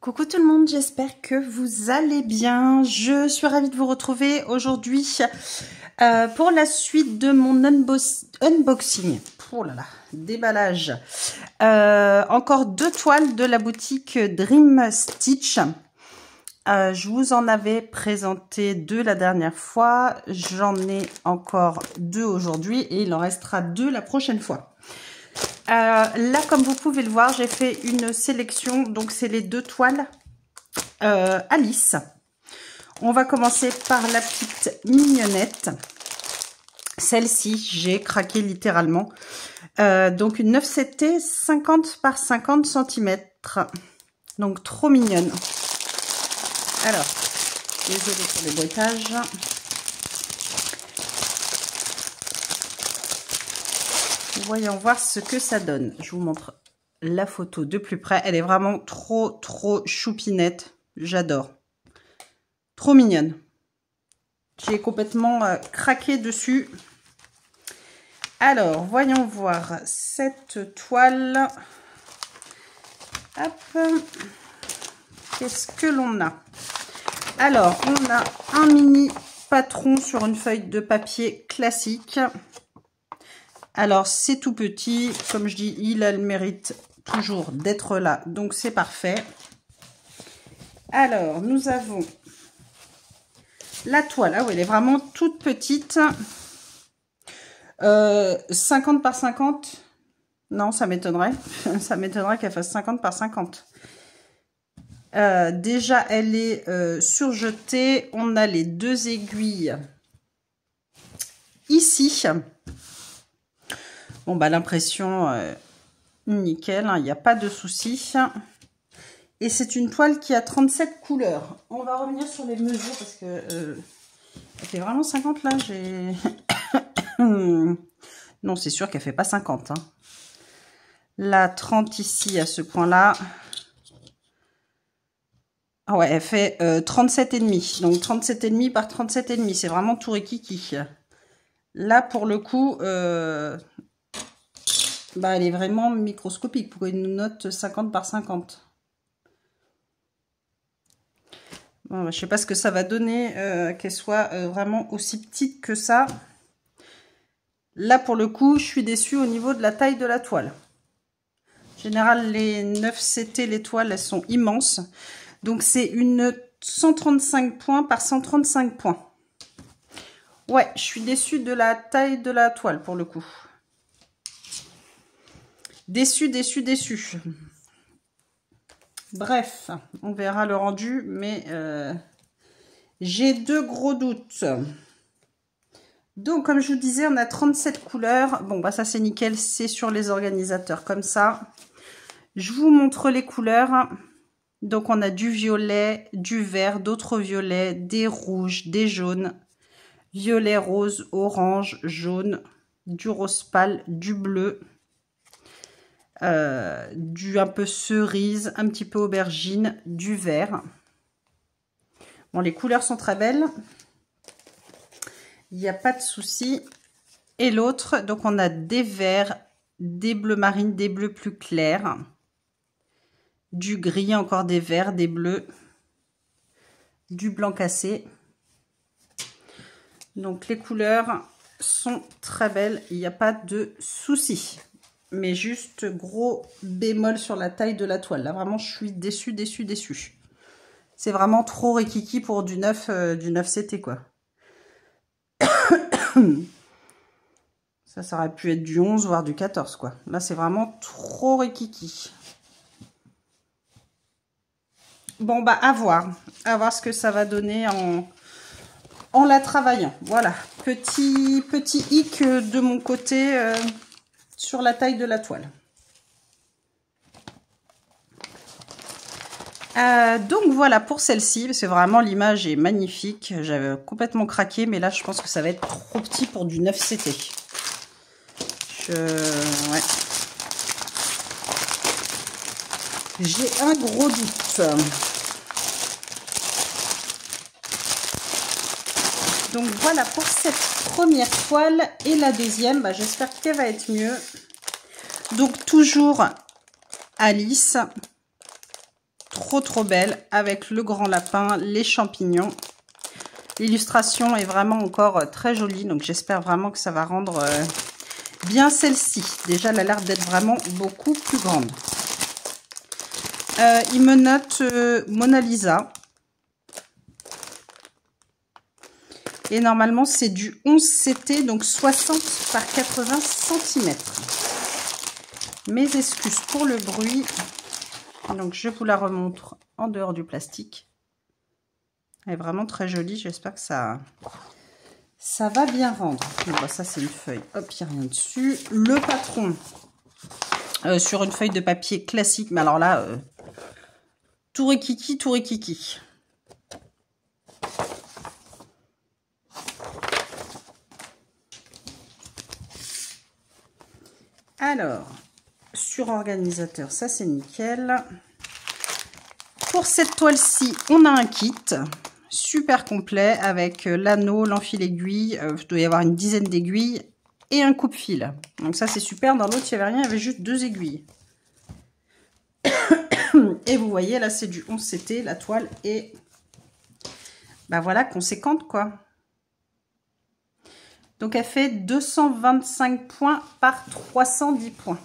Coucou tout le monde, j'espère que vous allez bien. Je suis ravie de vous retrouver aujourd'hui pour la suite de mon unboxing. Oh là là, déballage. Encore deux toiles de la boutique Dream Stitch. Je vous en avais présenté deux la dernière fois. J'en ai encore deux aujourd'hui et il en restera deux la prochaine fois. Là, comme vous pouvez le voir, j'ai fait une sélection. Donc, c'est les deux toiles Alice. On va commencer par la petite mignonnette. Celle-ci, j'ai craqué littéralement. Donc, une 9CT 50 par 50 cm. Donc, trop mignonne. Alors, désolée pour le boitage. Voyons voir ce que ça donne. Je vous montre la photo de plus près. Elle est vraiment trop choupinette. J'adore. Trop mignonne. J'ai complètement craqué dessus. Alors, voyons voir cette toile. Hop. Qu'est-ce que l'on a? Alors, on a un mini patron sur une feuille de papier classique. Alors, c'est tout petit. Comme je dis, il a le mérite toujours d'être là. Donc, c'est parfait. Alors, nous avons la toile. Ah oui, elle est vraiment toute petite. 50 par 50. Non, ça m'étonnerait. Ça m'étonnerait qu'elle fasse 50 par 50. Déjà, elle est surjetée. On a les deux aiguilles ici. Bon, bah, l'impression, nickel, hein, il n'y a pas de souci. Et c'est une toile qui a 37 couleurs. On va revenir sur les mesures parce que elle fait vraiment 50 là. J'ai non, c'est sûr qu'elle fait pas 50. Hein. La 30 ici à ce point-là. Ah ouais, elle fait 37,5. Donc 37,5 par 37,5. C'est vraiment tout rikiki. Là, pour le coup, bah, elle est vraiment microscopique. Pourquoi il nous note 50 par 50? Bon, bah, je sais pas ce que ça va donner qu'elle soit vraiment aussi petite que ça. Là, pour le coup, je suis déçue au niveau de la taille de la toile. En général, les 9CT, les toiles, elles sont immenses. Donc, c'est une 135 points par 135 points. Ouais, je suis déçue de la taille de la toile, pour le coup. Déçue. Bref, on verra le rendu, mais j'ai deux gros doutes. Donc, comme je vous disais, on a 37 couleurs. Bon, bah ça, c'est nickel. C'est sur les organisateurs comme ça. Je vous montre les couleurs. Donc, on a du violet, du vert, d'autres violets, des rouges, des jaunes, violet, rose, orange, jaune, du rose pâle, du bleu, du un peu cerise, un petit peu aubergine, du vert. Bon, les couleurs sont très belles. Il n'y a pas de souci. Et l'autre, donc on a des verts, des bleus marines, des bleus plus clairs, du gris, encore des verts, des bleus, du blanc cassé. Donc les couleurs sont très belles, il n'y a pas de souci. Mais juste gros bémol sur la taille de la toile. Là vraiment je suis déçue. C'est vraiment trop rikiki pour du 9CT quoi. Ça aurait pu être du 11 voire du 14 quoi. Là c'est vraiment trop rikiki. Bon bah à voir ce que ça va donner en la travaillant. Voilà, petit hic de mon côté sur la taille de la toile. Donc voilà pour celle-ci, parce que vraiment l'image est magnifique. J'avais complètement craqué, mais là je pense que ça va être trop petit pour du 9CT. Ouais. J'ai un gros doute. Donc voilà pour cette première toile. Et la deuxième, bah, j'espère qu'elle va être mieux. Donc toujours Alice. trop belle avec le grand lapin, les champignons. L'illustration est vraiment encore très jolie, donc j'espère vraiment que ça va rendre bien celle-ci. Déjà, elle a l'air d'être vraiment beaucoup plus grande. Il me note Mona Lisa. Et normalement, c'est du 11 CT, donc 60 par 80 cm. Mes excuses pour le bruit. Donc, je vous la remontre en dehors du plastique. Elle est vraiment très jolie. J'espère que ça va bien rendre. Donc, ça, c'est une feuille. Hop, il n'y a rien dessus. Le patron sur une feuille de papier classique. Mais alors là, tout rikiki, tout rikiki. Alors, sur organisateur, ça c'est nickel. Pour cette toile-ci, on a un kit super complet avec l'anneau, l'enfil aiguille. Il doit y avoir une dizaine d'aiguilles et un coupe-fil. Donc ça c'est super. Dans l'autre, il n'y avait rien, il y avait juste 2 aiguilles. Et vous voyez, là c'est du 11 CT, la toile est, bah voilà, conséquente quoi. Donc, elle fait 225 points par 310 points.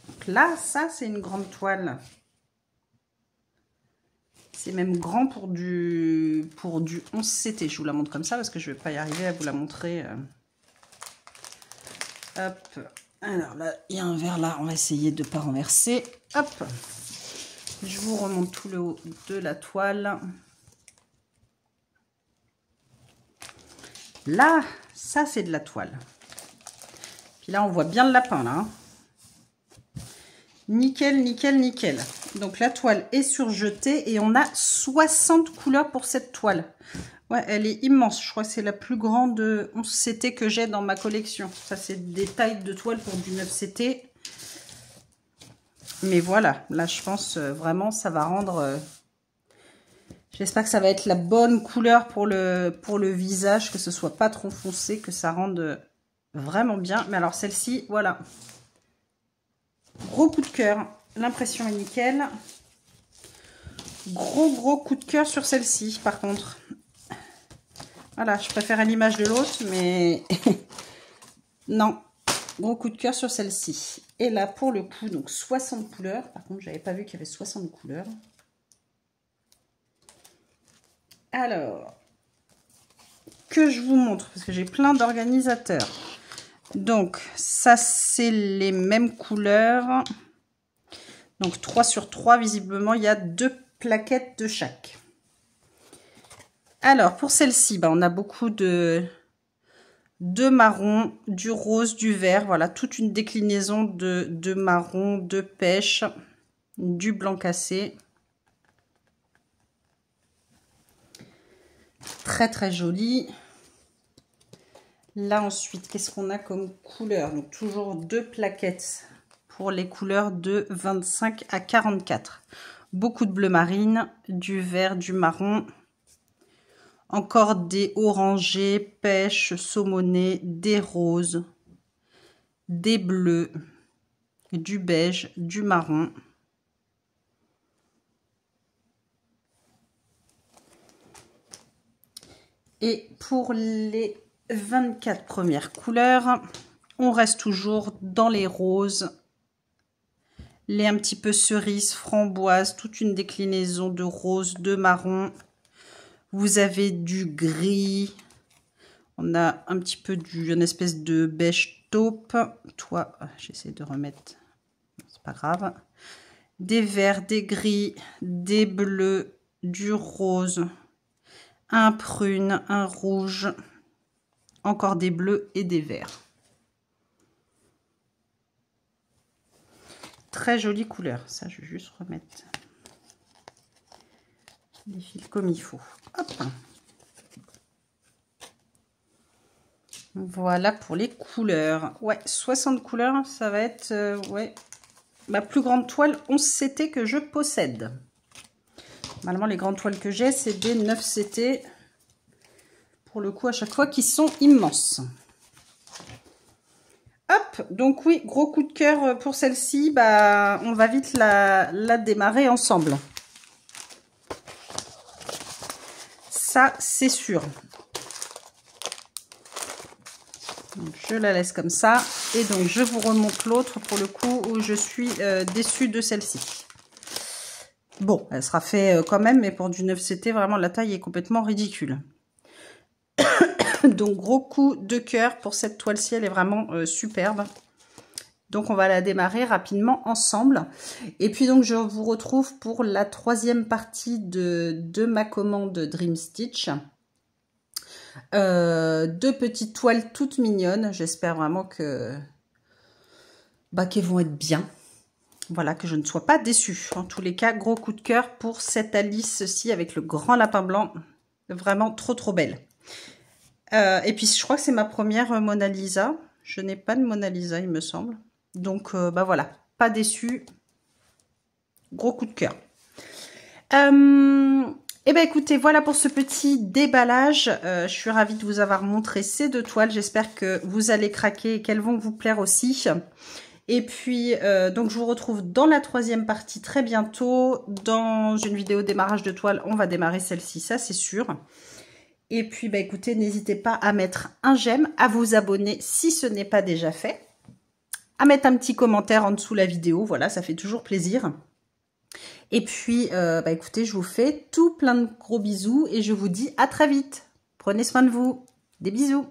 Donc là, ça, c'est une grande toile. C'est même grand pour du 11 CT. Je vous la montre comme ça parce que je ne vais pas y arriver à vous la montrer. Hop. Alors là, il y a un verre là. On va essayer de ne pas renverser. Hop. Je vous remonte tout le haut de la toile. Là, ça c'est de la toile. Puis là, on voit bien le lapin là. Nickel, nickel, nickel. Donc la toile est surjetée et on a 60 couleurs pour cette toile. Ouais, elle est immense. Je crois que c'est la plus grande 11 CT que j'ai dans ma collection. Ça, c'est des tailles de toile pour du 9 CT. Mais voilà, là, je pense vraiment ça va rendre... J'espère que ça va être la bonne couleur pour le visage, que ce soit pas trop foncé, que ça rende vraiment bien. Mais alors celle-ci, voilà. Gros coup de cœur. L'impression est nickel. Gros coup de cœur sur celle-ci, par contre. Voilà, je préfère l'image de l'autre, mais non. Gros coup de cœur sur celle-ci. Et là, pour le coup, donc 60 couleurs. Par contre, j'avais pas vu qu'il y avait 60 couleurs. Alors, que je vous montre, parce que j'ai plein d'organisateurs. Donc, ça, c'est les mêmes couleurs. Donc, 3 sur 3, visiblement, il y a 2 plaquettes de chaque. Alors, pour celle-ci, bah, on a beaucoup de marron, du rose, du vert. Voilà, toute une déclinaison de marron, de pêche, du blanc cassé. Très, très joli. Là, ensuite, qu'est-ce qu'on a comme couleur? Donc, toujours 2 plaquettes pour les couleurs de 25 à 44. Beaucoup de bleu marine, du vert, du marron. Encore des orangés, pêche, saumonné, des roses, des bleus, du beige, du marron. Et pour les 24 premières couleurs, on reste toujours dans les roses, les un petit peu cerises, framboises, toute une déclinaison de rose, de marron. Vous avez du gris, on a un petit peu une espèce de beige taupe. Toi, j'essaie de remettre, c'est pas grave. Des verts, des gris, des bleus, du rose, un prune, un rouge, encore des bleus et des verts. Très jolie couleur. Ça, je vais juste remettre les fils comme il faut. Hop. Voilà pour les couleurs. Ouais, 60 couleurs, ça va être ouais, ma plus grande toile 11 CT que je possède. Normalement, les grandes toiles que j'ai, c'est des 9 CT. Pour le coup, à chaque fois, qui sont immenses. Hop, donc oui, gros coup de cœur pour celle-ci. Bah, on va vite la démarrer ensemble. ça c'est sûr. Donc, je la laisse comme ça. Et donc, je vous remonte l'autre pour le coup où je suis déçue de celle-ci. Bon, elle sera faite quand même, mais pour du 9CT, vraiment, la taille est complètement ridicule. Donc, gros coup de cœur pour cette toile-ci. Elle est vraiment superbe. Donc, on va la démarrer rapidement ensemble. Et puis, donc, je vous retrouve pour la troisième partie de ma commande Dream Stitch. Deux petites toiles toutes mignonnes. J'espère vraiment que qu'elles vont être bien. Voilà, que je ne sois pas déçue. En tous les cas, gros coup de cœur pour cette Alice-ci avec le grand lapin blanc. Vraiment trop trop belle. Et puis je crois que c'est ma première Mona Lisa. Je n'ai pas de Mona Lisa, il me semble. Donc voilà, pas déçue. Gros coup de cœur. Eh bien, écoutez, voilà pour ce petit déballage. Je suis ravie de vous avoir montré ces deux toiles. J'espère que vous allez craquer et qu'elles vont vous plaire aussi. Et puis, donc, je vous retrouve dans la troisième partie très bientôt. Dans une vidéo démarrage de toile, on va démarrer celle-ci, ça c'est sûr. Et puis, écoutez, n'hésitez pas à mettre un j'aime, à vous abonner si ce n'est pas déjà fait. À mettre un petit commentaire en dessous la vidéo, voilà, ça fait toujours plaisir. Et puis, écoutez, je vous fais tout plein de gros bisous et je vous dis à très vite. Prenez soin de vous. Des bisous.